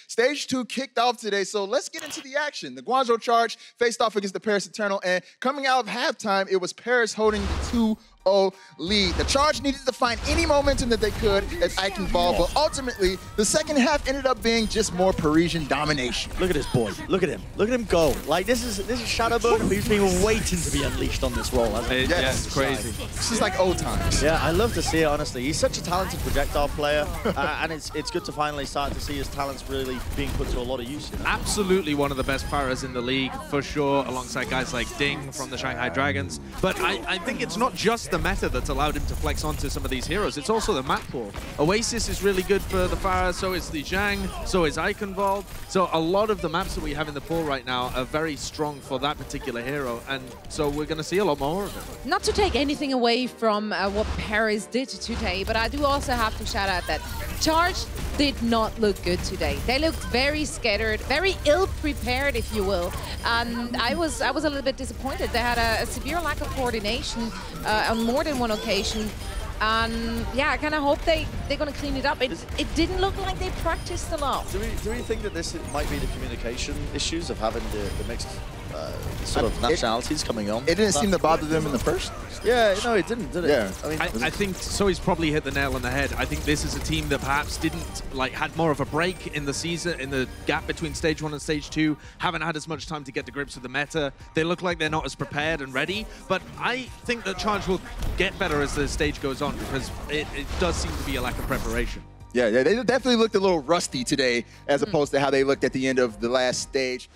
Stage 2 kicked off today, so let's get into the action. The Guangzhou Charge faced off against the Paris Eternal, and coming out of halftime, it was Paris holding the 2-0 lead. The Charge needed to find any momentum that they could as Icon ball, but ultimately, the second half ended up being just more Parisian domination. Look at this boy. Look at him. Look at him go. Like, this is Shadowburn, who's been waiting to be unleashed on this role, hasn't he? Yes, Yeah, it's crazy. This is like old times. Yeah, I love to see it, honestly. He's such a talented projectile player, and it's good to finally start to see his talents really being put to a lot of use. You know? Absolutely one of the best Paras in the league, for sure, alongside guys like Ding from the Shanghai Dragons. But I think it's not just the meta that's allowed him to flex onto some of these heroes, it's also the map pool. Oasis is really good for the Pharah, so is the Zhang, so is Eichenwald. So a lot of the maps that we have in the pool right now are very strong for that particular hero, and so we're going to see a lot more of it. Not to take anything away from what Paris did today, but I do also have to shout out that Charge did not look good today. They looked very scattered, very ill-prepared, if you will. And I was a little bit disappointed. They had a severe lack of coordination on more than one occasion. And yeah, I kind of hope they're going to clean it up. It didn't look like they practiced a lot. Do we think that this might be the communication issues of having the mixed sort of nationalities coming on? It didn't seem to bother them in the first. Yeah, no, it didn't, did it? Yeah. I mean, I think Zoe's probably hit the nail on the head. I think this is a team that perhaps didn't, like, had more of a break in the season, in the gap between stage 1 and stage 2, haven't had as much time to get to grips with the meta. They look like they're not as prepared and ready, but I think that Charge will get better as the stage goes on, because it does seem to be a lack of preparation. Yeah, they definitely looked a little rusty today as opposed to how they looked at the end of the last stage.